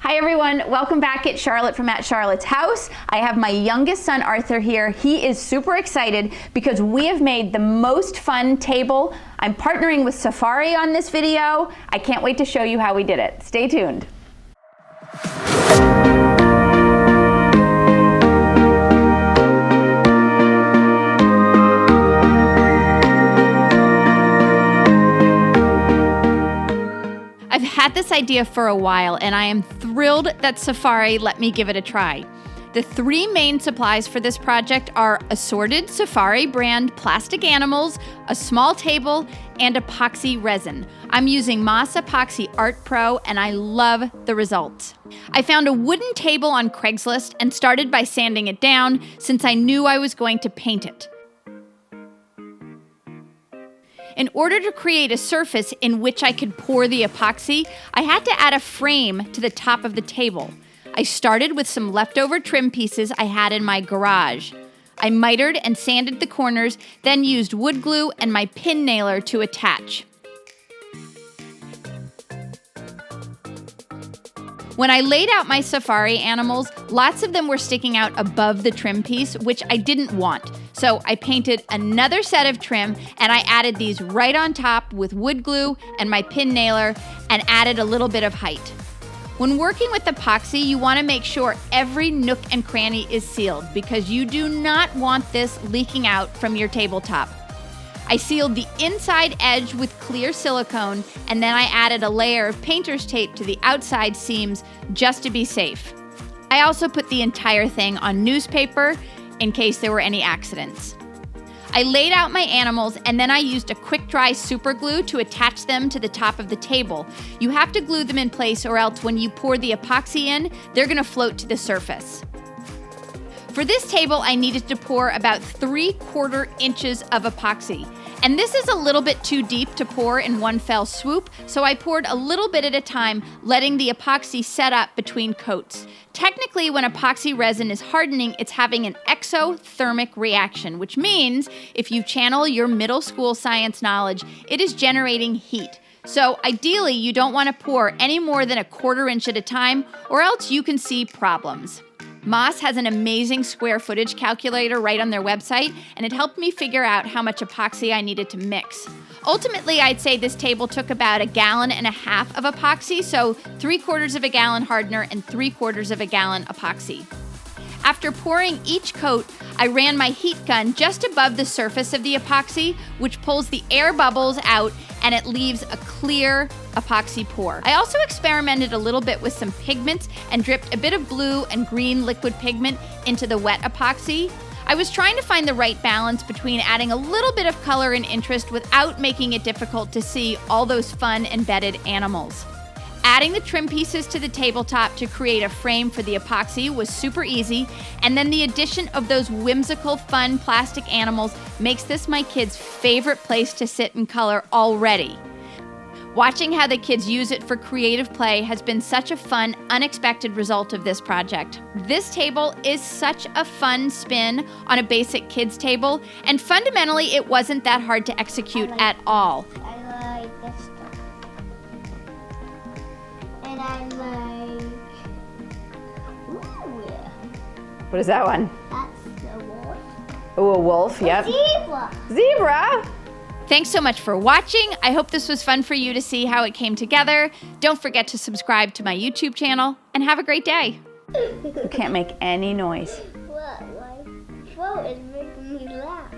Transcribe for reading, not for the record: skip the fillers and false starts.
Hi everyone, welcome back. It's Charlotte from At Charlotte's House. I have my youngest son Arthur here. He is super excited because we have made the most fun table. I'm partnering with Safari on this video. I can't wait to show you how we did it. Stay tuned. I've had this idea for a while, and I am thrilled that Safari let me give it a try. The three main supplies for this project are assorted Safari brand plastic animals, a small table, and epoxy resin. I'm using MAS Epoxy Art Pro, and I love the results. I found a wooden table on Craigslist and started by sanding it down since I knew I was going to paint it. In order to create a surface in which I could pour the epoxy, I had to add a frame to the top of the table. I started with some leftover trim pieces I had in my garage. I mitered and sanded the corners, then used wood glue and my pin nailer to attach. When I laid out my safari animals, lots of them were sticking out above the trim piece, which I didn't want. So I painted another set of trim and I added these right on top with wood glue and my pin nailer and added a little bit of height. When working with epoxy, you want to make sure every nook and cranny is sealed because you do not want this leaking out from your tabletop. I sealed the inside edge with clear silicone, and then I added a layer of painter's tape to the outside seams just to be safe. I also put the entire thing on newspaper in case there were any accidents. I laid out my animals, and then I used a quick dry super glue to attach them to the top of the table. You have to glue them in place or else when you pour the epoxy in, they're gonna float to the surface. For this table, I needed to pour about 3/4 inches of epoxy. And this is a little bit too deep to pour in one fell swoop, so I poured a little bit at a time, letting the epoxy set up between coats. Technically, when epoxy resin is hardening, it's having an exothermic reaction, which means if you channel your middle school science knowledge, it is generating heat. So ideally, you don't want to pour any more than 1/4 inch at a time, or else you can see problems. MAS has an amazing square footage calculator right on their website, and it helped me figure out how much epoxy I needed to mix. Ultimately, I'd say this table took about 1.5 gallons of epoxy, so 3/4 gallon hardener and 3/4 gallon epoxy. After pouring each coat, I ran my heat gun just above the surface of the epoxy, which pulls the air bubbles out and it leaves a clear epoxy pour. I also experimented a little bit with some pigments and dripped a bit of blue and green liquid pigment into the wet epoxy. I was trying to find the right balance between adding a little bit of color and interest without making it difficult to see all those fun embedded animals. Adding the trim pieces to the tabletop to create a frame for the epoxy was super easy, and then the addition of those whimsical, fun plastic animals makes this my kids' favorite place to sit and color already. Watching how the kids use it for creative play has been such a fun, unexpected result of this project. This table is such a fun spin on a basic kids table, and fundamentally it wasn't that hard to execute at all. I like this stuff. And I like... Ooh, What is that one? that's the wolf. Oh, a wolf, yep. Zebra! Zebra! Thanks so much for watching. I hope this was fun for you to see how it came together. Don't forget to subscribe to my YouTube channel, and have a great day. You can't make any noise. What? My throat is making me laugh.